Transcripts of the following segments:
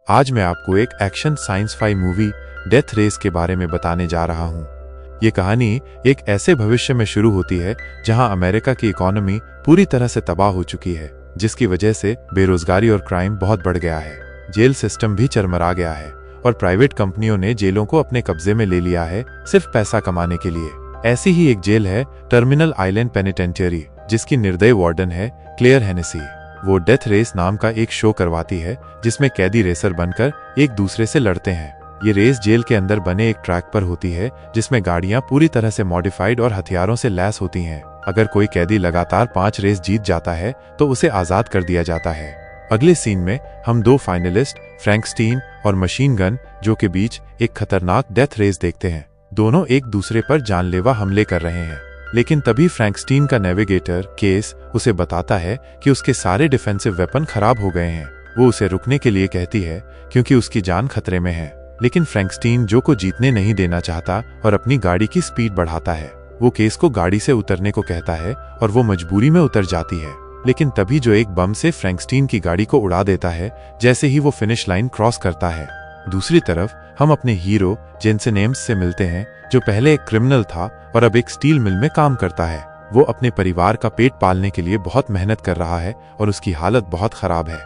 आज मैं आपको एक action science fi movie Death Race के बारे में बताने जा रहा हूँ। ये कहानी एक ऐसे भविष्य में शुरू होती है जहाँ अमेरिका की इकोनॉमी पूरी तरह से तबाह हो चुकी है, जिसकी वजह से बेरोजगारी और क्राइम बहुत बढ़ गया है। जेल सिस्टम भी चरमरा गया है और प्राइवेट कंपनियों ने जेलों को अपने कब्जे में ले लिया है सिर्फ पैसा कमाने के लिए। ऐसी ही एक जेल है टर्मिनल आइलैंड पेनिटेंशियरी, जिसकी निर्दयी वार्डन है क्लेयर हेनेसी। वो डेथ रेस नाम का एक शो करवाती है जिसमें कैदी रेसर बनकर एक दूसरे से लड़ते हैं। ये रेस जेल के अंदर बने एक ट्रैक पर होती है जिसमें गाड़ियां पूरी तरह से मॉडिफाइड और हथियारों से लैस होती हैं। अगर कोई कैदी लगातार 5 रेस जीत जाता है तो उसे आजाद कर दिया जाता है। अगले सीन में हम 2 फाइनलिस्ट फ्रैंकस्टीन और मशीन गन जो के बीच एक खतरनाक डेथ रेस देखते हैं। दोनों एक दूसरे पर जानलेवा हमले कर रहे हैं, लेकिन तभी फ्रैंकस्टीन का नेविगेटर केस उसे बताता है कि उसके सारे डिफेंसिव वेपन खराब हो गए हैं। वो उसे रुकने के लिए कहती है क्योंकि उसकी जान खतरे में है, लेकिन फ्रैंकस्टीन जो को जीतने नहीं देना चाहता और अपनी गाड़ी की स्पीड बढ़ाता है। वो केस को गाड़ी से उतरने को कहता है और वो मजबूरी में उतर जाती है, लेकिन तभी जो एक बम से फ्रैंकस्टीन की गाड़ी को उड़ा देता है जैसे ही वो फिनिश लाइन क्रॉस करता है। दूसरी तरफ हम अपने हीरो जेनसेन एम्स से मिलते हैं, जो पहले एक क्रिमिनल था और अब एक स्टील मिल में काम करता है। वो अपने परिवार का पेट पालने के लिए बहुत मेहनत कर रहा है और उसकी हालत बहुत खराब है।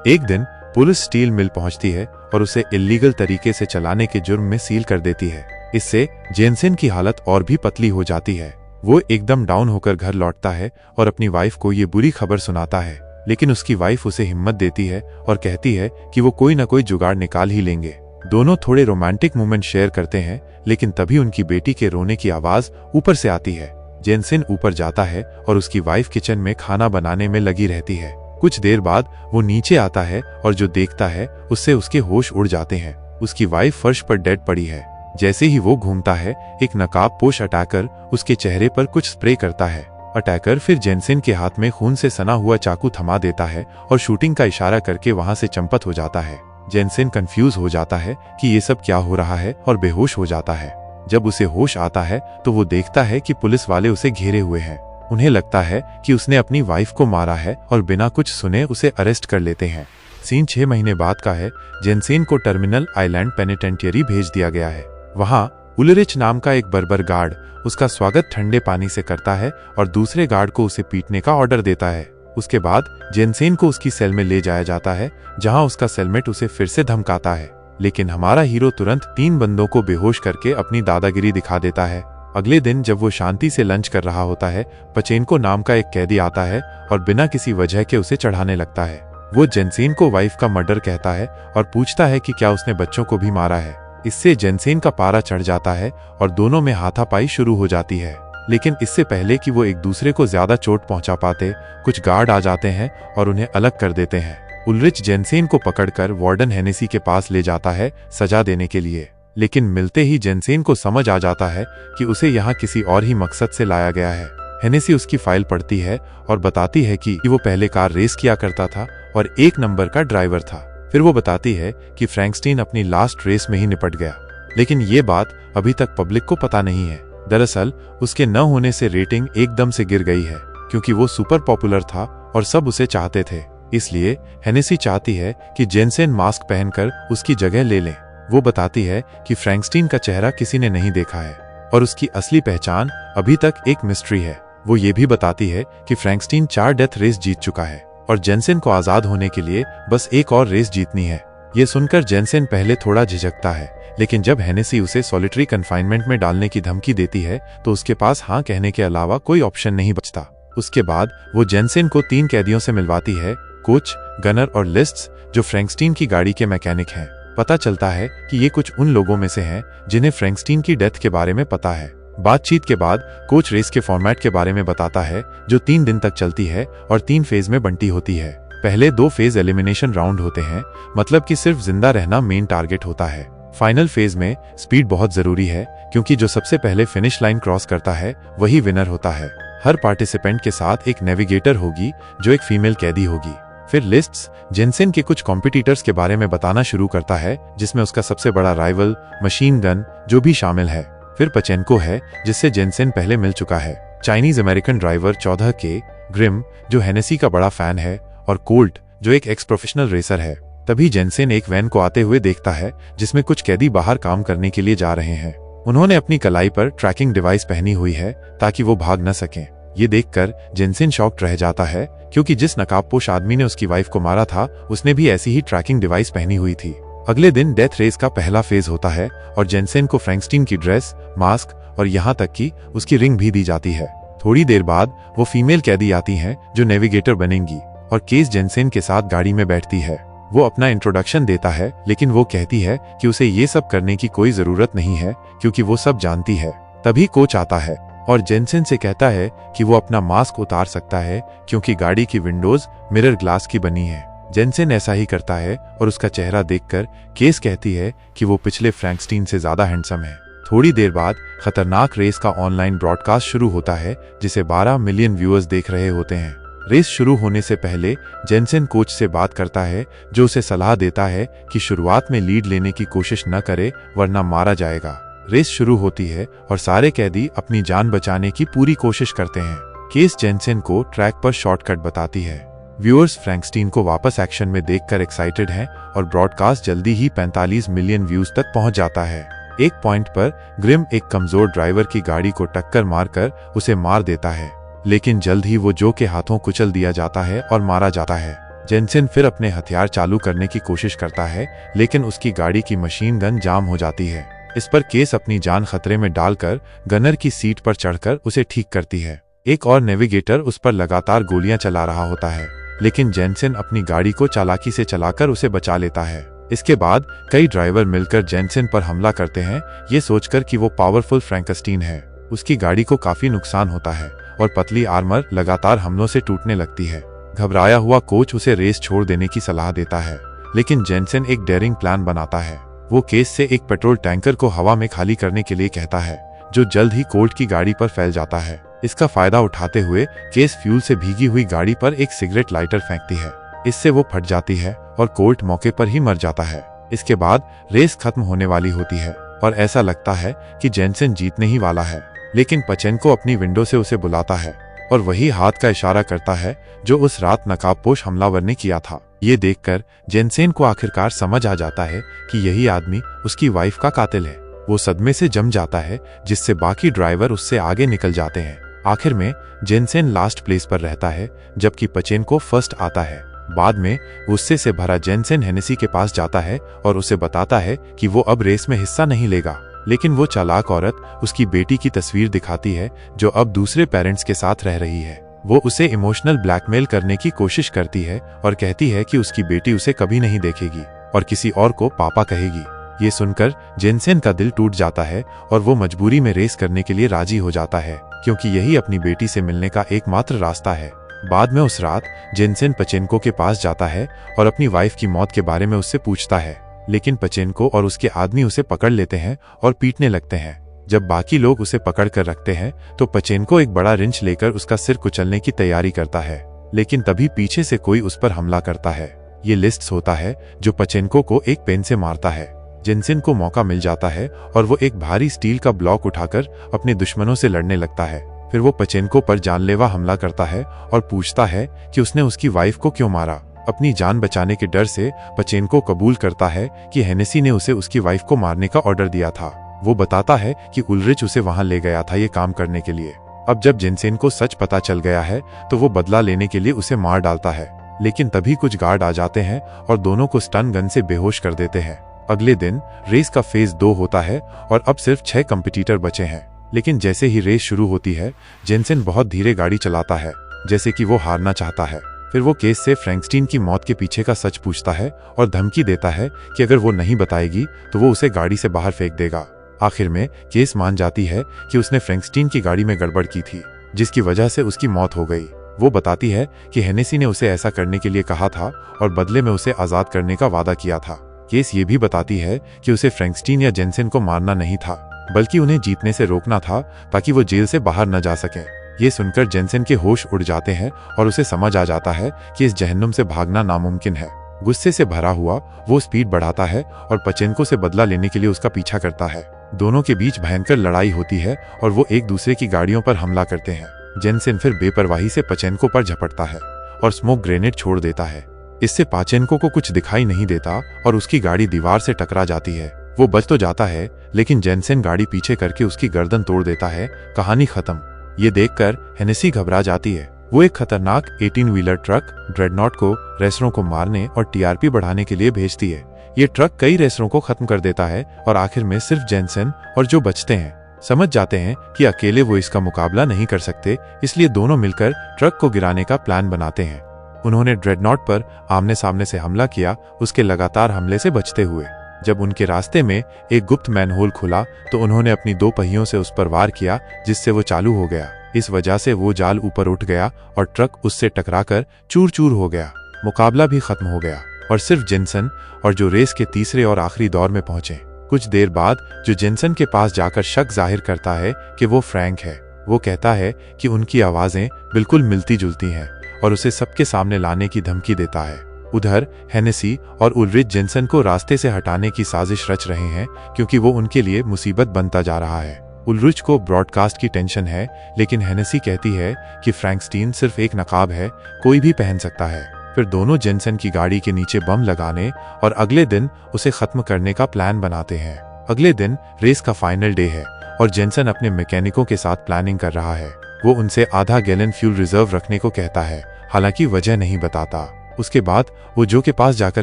एक दिन पुलिस स्टील मिल पहुंचती है और उसे इल्लीगल तरीके से चलाने के जुर्म में सील कर देती है। इससे जेनसेन की हालत और भी पतली हो जाती है। वो एकदम डाउन होकर घर लौटता है और अपनी वाइफ को ये बुरी खबर सुनाता है, लेकिन उसकी वाइफ उसे हिम्मत देती है और कहती है कि वो कोई ना कोई जुगाड़ निकाल ही लेंगे। दोनों थोड़े रोमांटिक मोमेंट शेयर करते हैं, लेकिन तभी उनकी बेटी के रोने की आवाज ऊपर से आती है। जेनसेन ऊपर जाता है और उसकी वाइफ किचन में खाना बनाने में लगी रहती है। कुछ देर बाद वो नीचे आता है और जो देखता है उससे उसके होश उड़ जाते हैं। उसकी वाइफ फर्श पर डेड पड़ी है। जैसे ही वो घूमता है, एक नकाबपोश अटैकर उसके चेहरे पर कुछ स्प्रे करता है। अटैकर फिर जेनसेन के हाथ में खून से सना हुआ चाकू थमा देता है और शूटिंग का इशारा करके वहां से चंपत हो जाता है। जेनसेन कंफ्यूज हो जाता है कि ये सब क्या हो रहा है और बेहोश हो जाता है। जब उसे होश आता है तो वो देखता है कि पुलिस वाले उसे घेरे हुए हैं। उन्हें लगता है कि उसने अपनी वाइफ को मारा है और बिना कुछ सुने उसे अरेस्ट कर लेते हैं। सीन 6 महीने बाद का है। जेनसेन को टर्मिनल आइलैंड पेनिटेंशियरी भेज दिया गया है। वहां उलरिच नाम का एक बर्बर गार्ड उसका स्वागत ठंडे पानी से करता है और दूसरे गार्ड को उसे पीटने का ऑर्डर देता है। उसके बाद जेनसेन को उसकी सेल में ले जाया जाता है, जहां उसका सेलमेट उसे फिर से धमकाता है, लेकिन हमारा हीरो तुरंत 3 बंदों को बेहोश करके अपनी दादागिरी दिखा देता है। अगले दिन जब वो शांति से लंच कर रहा होता है, पचेनको नाम का एक कैदी आता है और बिना किसी वजह के उसे चढ़ाने लगता है। वो जेनसेन को वाइफ का मर्डर कहता है और पूछता है कि क्या उसने बच्चों को भी मारा है। इससे जेनसेन का पारा चढ़ जाता है और दोनों में हाथापाई शुरू हो जाती है, लेकिन इससे पहले कि वो एक दूसरे को ज्यादा चोट पहुंचा पाते, कुछ गार्ड आ जाते हैं और उन्हें अलग कर देते हैं। उलरिच जेनसेन को पकड़कर वार्डन हेनेसी के पास ले जाता है सजा देने के लिए, लेकिन मिलते ही जेनसेन को समझ आ जाता है कि उसे यहाँ किसी और ही मकसद से लाया गया है। हेनेसी उसकी फाइल पढ़ती है और बताती है कि वो पहले कार रेस किया करता था और 1 नंबर का ड्राइवर था। फिर वो बताती है कि फ्रैंकस्टीन अपनी लास्ट रेस में ही निपट गया, लेकिन ये बात अभी तक पब्लिक को पता नहीं है। दरअसल उसके न होने से रेटिंग एकदम से गिर गई है, क्योंकि वो सुपर पॉपुलर था और सब उसे चाहते थे। इसलिए हेनेसी चाहती है कि जेनसेन मास्क पहनकर उसकी जगह ले लें। वो बताती है कि फ्रैंकस्टीन का चेहरा किसी ने नहीं देखा है और उसकी असली पहचान अभी तक एक मिस्ट्री है। वो ये भी बताती है कि फ्रैंकस्टीन 4 डेथ रेस जीत चुका है और जेनसेन को आजाद होने के लिए बस एक और रेस जीतनी है। ये सुनकर जेनसेन पहले थोड़ा झिझकता है, लेकिन जब हेनेसी उसे सॉलिटरी कन्फाइनमेंट में डालने की धमकी देती है तो उसके पास हाँ कहने के अलावा कोई ऑप्शन नहीं बचता। उसके बाद वो जेनसेन को 3 कैदियों से मिलवाती है, कोच, गनर और लिस्ट्स, जो फ्रैंकस्टीन की गाड़ी के मैकेनिक हैं। पता चलता है कि ये कुछ उन लोगों में से हैं जिन्हें फ्रैंकस्टीन की डेथ के बारे में पता है। बातचीत के बाद कोच रेस के फॉर्मेट के बारे में बताता है, जो 3 दिन तक चलती है और 3 फेज में बंटी होती है। पहले 2 फेज एलिमिनेशन राउंड होते हैं, मतलब कि सिर्फ जिंदा रहना मेन टारगेट होता है। फाइनल फेज में स्पीड बहुत जरूरी है, क्योंकि जो सबसे पहले फिनिश लाइन क्रॉस करता है वही विनर होता है। हर पार्टिसिपेंट के साथ एक नेविगेटर होगी जो एक फीमेल कैदी होगी। फिर लिस्ट्स जेनसेन के कुछ कॉम्पिटिटर्स के बारे में बताना शुरू करता है, जिसमें उसका सबसे बड़ा राइवल मशीन गन जो भी शामिल है। फिर पचेनको है, जिससे जेनसेन पहले मिल चुका है। चाइनीज अमेरिकन ड्राइवर 14 के ग्रिम, जो हेनेसी का बड़ा फैन है, और कोल्ट, जो एक एक्स प्रोफेशनल रेसर है। तभी जेनसेन एक वैन को आते हुए देखता है जिसमें कुछ कैदी बाहर काम करने के लिए जा रहे हैं। उन्होंने अपनी कलाई पर ट्रैकिंग डिवाइस पहनी हुई है ताकि वो भाग न सकें। ये देखकर जेनसेन शॉक्ड रह जाता है क्योंकि जिस नकाबपोश आदमी ने उसकी वाइफ को मारा था उसने भी ऐसी ही ट्रैकिंग डिवाइस पहनी हुई थी। अगले दिन डेथ रेस का पहला फेज होता है और जेनसेन को फ्रैंकस्टीन की ड्रेस, मास्क और यहाँ तक कि उसकी रिंग भी दी जाती है। थोड़ी देर बाद वो फीमेल कैदी आती हैं जो नेविगेटर बनेंगी और केस जेनसेन के साथ गाड़ी में बैठती है। वो अपना इंट्रोडक्शन देता है लेकिन वो कहती है कि उसे ये सब करने की कोई जरूरत नहीं है क्योंकि वो सब जानती है। तभी कोच आता है और जेनसेन से कहता है कि वो अपना मास्क उतार सकता है क्योंकि गाड़ी की विंडोज मिरर ग्लास की बनी है। जेनसेन ऐसा ही करता है और उसका चेहरा देखकर केस कहती है कि वो पिछले फ्रैंकस्टीन से ज्यादा हैंडसम है। थोड़ी देर बाद खतरनाक रेस का ऑनलाइन ब्रॉडकास्ट शुरू होता है जिसे 12 मिलियन व्यूअर्स देख रहे होते हैं। रेस शुरू होने से पहले जेनसेन कोच से बात करता है जो उसे सलाह देता है कि शुरुआत में लीड लेने की कोशिश न करे वरना मारा जाएगा। रेस शुरू होती है और सारे कैदी अपनी जान बचाने की पूरी कोशिश करते हैं। केस जेनसेन को ट्रैक पर शॉर्टकट बताती है। व्यूअर्स फ्रैंकस्टीन को वापस एक्शन में देखकर एक्साइटेड हैं और ब्रॉडकास्ट जल्दी ही 45 मिलियन व्यूज तक पहुंच जाता है। एक पॉइंट पर ग्रिम एक कमजोर ड्राइवर की गाड़ी को टक्कर मारकर उसे मार देता है, लेकिन जल्द ही वो जो के हाथों कुचल दिया जाता है और मारा जाता है। जेनसेन फिर अपने हथियार चालू करने की कोशिश करता है लेकिन उसकी गाड़ी की मशीन गन जाम हो जाती है। इस पर केस अपनी जान खतरे में डालकर गनर की सीट पर चढ़कर उसे ठीक करती है। एक और नेविगेटर उस पर लगातार गोलियां चला रहा होता है लेकिन जेनसेन अपनी गाड़ी को चालाकी से चलाकर उसे बचा लेता है। इसके बाद कई ड्राइवर मिलकर जेनसेन पर हमला करते हैं ये सोचकर कि वो पावरफुल फ्रैंकस्टीन है। उसकी गाड़ी को काफी नुकसान होता है और पतली आर्मर लगातार हमलों से टूटने लगती है। घबराया हुआ कोच उसे रेस छोड़ देने की सलाह देता है लेकिन जेनसेन एक डेयरिंग प्लान बनाता है। वो केस से एक पेट्रोल टैंकर को हवा में खाली करने के लिए कहता है जो जल्द ही कोल्ट की गाड़ी पर फैल जाता है। इसका फायदा उठाते हुए केस फ्यूल से भीगी हुई गाड़ी पर एक सिगरेट लाइटर फेंकती है। इससे वो फट जाती है और कोल्ट मौके पर ही मर जाता है। इसके बाद रेस खत्म होने वाली होती है और ऐसा लगता है कि जेनसेन जीतने ही वाला है, लेकिन पचेनको अपनी विंडो से उसे बुलाता है और वही हाथ का इशारा करता है जो उस रात नकाबपोश हमलावर ने किया था। ये देखकर जेनसेन को आखिरकार समझ आ जाता है कि यही आदमी उसकी वाइफ का कातिल है। वो सदमे से जम जाता है जिससे बाकी ड्राइवर उससे आगे निकल जाते हैं। आखिर में जेनसेन लास्ट प्लेस पर रहता है जबकि पचेनको फर्स्ट आता है। बाद में गुस्से से भरा जेनसेन हेनेसी के पास जाता है और उसे बताता है कि वो अब रेस में हिस्सा नहीं लेगा, लेकिन वो चालाक औरत उसकी बेटी की तस्वीर दिखाती है जो अब दूसरे पेरेंट्स के साथ रह रही है। वो उसे इमोशनल ब्लैकमेल करने की कोशिश करती है और कहती है कि उसकी बेटी उसे कभी नहीं देखेगी और किसी और को पापा कहेगी। ये सुनकर जेनसेन का दिल टूट जाता है और वो मजबूरी में रेस करने के लिए राजी हो जाता है क्योंकि यही अपनी बेटी से मिलने का एकमात्र रास्ता है। बाद में उस रात जेनसेन पचेनको के पास जाता है और अपनी वाइफ की मौत के बारे में उससे पूछता है, लेकिन पचेनको और उसके आदमी उसे पकड़ लेते हैं और पीटने लगते हैं। जब बाकी लोग उसे पकड़ कर रखते हैं तो पचेनको एक बड़ा रिंच लेकर उसका सिर कुचलने की तैयारी करता है, लेकिन तभी पीछे से कोई उस पर हमला करता है। ये लिस्ट्स होता है जो पचेनको को एक पेन से मारता है। जेनसेन को मौका मिल जाता है और वो एक भारी स्टील का ब्लॉक उठाकर अपने दुश्मनों से लड़ने लगता है। फिर वो पचेनको पर जानलेवा हमला करता है और पूछता है कि उसने उसकी वाइफ को क्यों मारा। अपनी जान बचाने के डर से पचेनको कबूल करता है कि हेनेसी ने उसे उसकी वाइफ को मारने का ऑर्डर दिया था। वो बताता है कि उल्रिच उसे वहां ले गया था ये काम करने के लिए। अब जब जेनसेन को सच पता चल गया है तो वो बदला लेने के लिए उसे मार डालता है, लेकिन तभी कुछ गार्ड आ जाते हैं और दोनों को स्टन गन से बेहोश कर देते हैं। अगले दिन रेस का फेज 2 होता है और अब सिर्फ 6 कंपटीटर बचे हैं, लेकिन जैसे ही रेस शुरू होती है जेनसेन बहुत धीरे गाड़ी चलाता है जैसे कि वो हारना चाहता है। फिर वो केस से फ्रैंकस्टीन की मौत के पीछे का सच पूछता है और धमकी देता है कि अगर वो नहीं बताएगी तो वो उसे गाड़ी से बाहर फेंक देगा। आखिर में केस मान जाती है कि उसने फ्रैंकस्टीन की गाड़ी में गड़बड़ की थी जिसकी वजह से उसकी मौत हो गई। वो बताती है कि हेनेसी ने उसे ऐसा करने के लिए कहा था और बदले में उसे आजाद करने का वादा किया था। केस ये भी बताती है कि उसे फ्रैंकस्टीन या जेनसेन को मारना नहीं था बल्कि उन्हें जीतने से रोकना था ताकि वो जेल से बाहर न जा सके। ये सुनकर जेनसेन के होश उड़ जाते हैं और उसे समझ आ जाता है कि इस जहन्नुम से भागना नामुमकिन है। गुस्से से भरा हुआ वो स्पीड बढ़ाता है और पचेनको से बदला लेने के लिए उसका पीछा करता है। दोनों के बीच भयंकर लड़ाई होती है और वो एक दूसरे की गाड़ियों पर हमला करते हैं। जेनसेन फिर बेपरवाही से पचेनको पर झपटता है और स्मोक ग्रेनेड छोड़ देता है। इससे पाचेनको को कुछ दिखाई नहीं देता और उसकी गाड़ी दीवार से टकरा जाती है। वो बच तो जाता है, लेकिन जेनसेन गाड़ी पीछे करके उसकी गर्दन तोड़ देता है। कहानी खत्म। ये देखकर हेनेसी घबरा जाती है। वो एक खतरनाक 18 व्हीलर ट्रक ड्रेडनॉट को रेसरों को मारने और टीआरपी बढ़ाने के लिए भेजती है। ये ट्रक कई रेसरों को खत्म कर देता है और आखिर में सिर्फ जेनसेन और जो बचते हैं समझ जाते हैं कि अकेले वो इसका मुकाबला नहीं कर सकते, इसलिए दोनों मिलकर ट्रक को गिराने का प्लान बनाते हैं। उन्होंने ड्रेडनॉट पर आमने सामने से हमला किया, उसके लगातार हमले से बचते हुए। जब उनके रास्ते में एक गुप्त मैनहोल खुला तो उन्होंने अपनी 2 पहियों से उस पर वार किया, जिससे वो चालू हो गया। इस वजह से वो जाल ऊपर उठ गया और ट्रक उससे टकराकर चूर चूर हो गया। मुकाबला भी खत्म हो गया और सिर्फ जेनसेन और जो रेस के तीसरे और आखिरी दौर में पहुंचे। कुछ देर बाद जो जेनसेन के पास जाकर शक जाहिर करता है कि वो फ्रैंक है। वो कहता है कि उनकी आवाजें बिल्कुल मिलती जुलती हैं और उसे सबके सामने लाने की धमकी देता है। उधर हेनेसी और उल्रिच जेनसेन को रास्ते से हटाने की साजिश रच रहे हैं, क्योंकि वो उनके लिए मुसीबत बनता जा रहा है। उल्रिच को ब्रॉडकास्ट की टेंशन है, लेकिन हेनेसी कहती है कि फ्रैंकस्टीन सिर्फ एक नकाब है, कोई भी पहन सकता है। फिर दोनों जेनसेन की गाड़ी के नीचे बम लगाने और अगले दिन उसे खत्म करने का प्लान बनाते हैं। अगले दिन रेस का फाइनल डे है और जेनसेन अपने मैकेनिकों के साथ प्लानिंग कर रहा है। वो उनसे आधा गैलन फ्यूल रिजर्व रखने को कहता है, हालांकि वजह नहीं बताता। उसके बाद वो जो के पास जाकर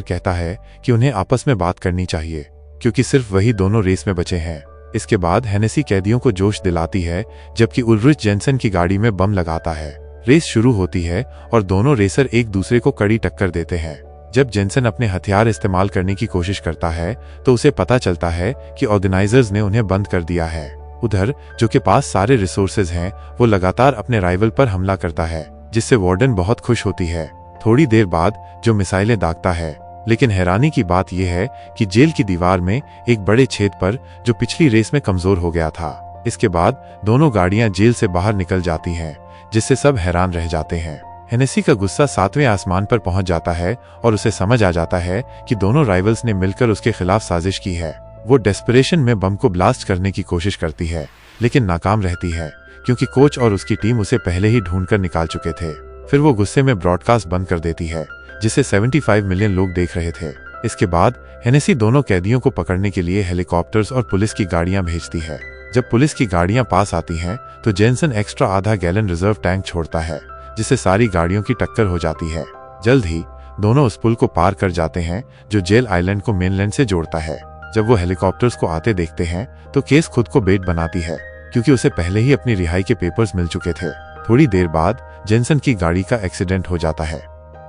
कहता है कि उन्हें आपस में बात करनी चाहिए, क्योंकि सिर्फ वही दोनों रेस में बचे हैं। इसके बाद हेनेसी कैदियों को जोश दिलाती है, जबकि उल्रिच जेनसेन की गाड़ी में बम लगाता है। रेस शुरू होती है और दोनों रेसर एक दूसरे को कड़ी टक्कर देते हैं। जब जेनसेन अपने हथियार इस्तेमाल करने की कोशिश करता है तो उसे पता चलता है कि ऑर्गेनाइजर्स ने उन्हें बंद कर दिया है। उधर जो के पास सारे रिसोर्सेज हैं, वो लगातार अपने राइवल पर हमला करता है, जिससे वार्डन बहुत खुश होती है। थोड़ी देर बाद जो मिसाइलें दागता है, लेकिन हैरानी की बात यह है कि जेल की दीवार में एक बड़े छेद पर जो पिछली रेस में कमजोर हो गया था। इसके बाद दोनों गाड़ियां जेल से बाहर निकल जाती हैं, जिससे सब हैरान रह जाते हैं। हेनेसी का गुस्सा 7वें आसमान पर पहुंच जाता है और उसे समझ आ जाता है कि दोनों राइवल्स ने मिलकर उसके खिलाफ साजिश की है। वो डेस्परेशन में बम को ब्लास्ट करने की कोशिश करती है, लेकिन नाकाम रहती है, क्योंकि कोच और उसकी टीम उसे पहले ही ढूंढकर निकाल चुके थे। फिर वो गुस्से में ब्रॉडकास्ट बंद कर देती है, जिसे 75 मिलियन लोग देख रहे थे। इसके बाद हेनेसी दोनों कैदियों को पकड़ने के लिए हेलीकॉप्टर्स और पुलिस की गाड़ियां भेजती है। जब पुलिस की गाड़ियां पास आती हैं, तो जेनसेन एक्स्ट्रा आधा गैलन रिजर्व टैंक छोड़ता है, जिससे सारी गाड़ियों की टक्कर हो जाती है। जल्द ही दोनों उस पुल को पार कर जाते हैं जो जेल आइलैंड को मेनलैंड से जोड़ता है। जब वो हेलीकॉप्टर्स को आते देखते हैं तो केस खुद को बेट बनाती है, क्योंकि उसे पहले ही अपनी रिहाई के पेपर्स मिल चुके थे। थोड़ी देर बाद जेनसेन की गाड़ी का एक्सीडेंट हो जाता है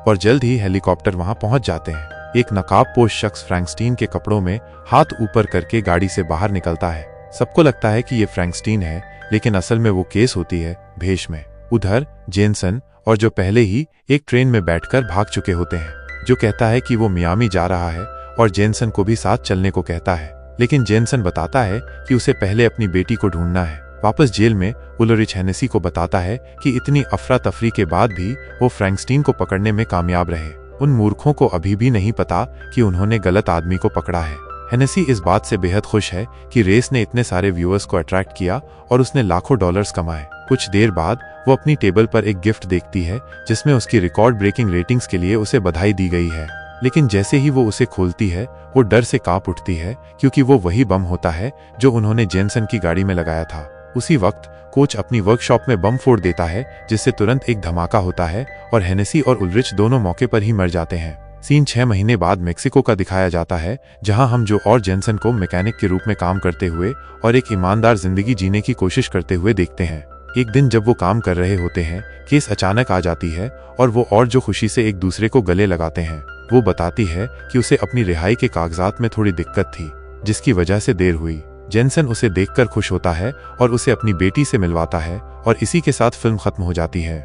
और जल्द ही हेलीकॉप्टर वहां पहुंच जाते हैं। एक नकाबपोश शख्स फ्रैंकस्टीन के कपड़ों में हाथ ऊपर करके गाड़ी से बाहर निकलता है। सबको लगता है कि ये फ्रैंकस्टीन है, लेकिन असल में वो केस होती है भेष में। उधर जेनसेन और जो पहले ही एक ट्रेन में बैठकर भाग चुके होते हैं, जो कहता है कि वो मियामी जा रहा है और जेनसेन को भी साथ चलने को कहता है, लेकिन जेनसेन बताता है कि उसे पहले अपनी बेटी को ढूंढना है। वापस जेल में उल्रिच हेनेसी को बताता है कि इतनी अफरा तफरी के बाद भी वो फ्रैंकस्टीन को पकड़ने में कामयाब रहे। उन मूर्खों को अभी भी नहीं पता कि उन्होंने गलत आदमी को पकड़ा है। हेनेसी इस बात से बेहद खुश है कि रेस ने इतने सारे व्यूअर्स को अट्रैक्ट किया और उसने लाखों डॉलर्स कमाए। कुछ देर बाद वो अपनी टेबल पर एक गिफ्ट देखती है, जिसमें उसकी रिकॉर्ड ब्रेकिंग रेटिंग्स के लिए उसे बधाई दी गई है। लेकिन जैसे ही वो उसे खोलती है, वो डर से कांप उठती है, क्योंकि वो वही बम होता है जो उन्होंने जेनसेन की गाड़ी में लगाया था। उसी वक्त कोच अपनी वर्कशॉप में बम फोड़ देता है, जिससे तुरंत एक धमाका होता है और हेनेसी और उल्रिच दोनों मौके पर ही मर जाते हैं। सीन 6 महीने बाद मेक्सिको का दिखाया जाता है, जहां हम जो और जेनसेन को मैकेनिक के रूप में काम करते हुए और एक ईमानदार जिंदगी जीने की कोशिश करते हुए देखते हैं। एक दिन जब वो काम कर रहे होते हैं, केस अचानक आ जाती है और वो और जो खुशी से एक दूसरे को गले लगाते हैं। वो बताती है कि उसे अपनी रिहाई के कागजात में थोड़ी दिक्कत थी, जिसकी वजह से देर हुई। जेनसेन उसे देखकर खुश होता है और उसे अपनी बेटी से मिलवाता है और इसी के साथ फिल्म खत्म हो जाती है।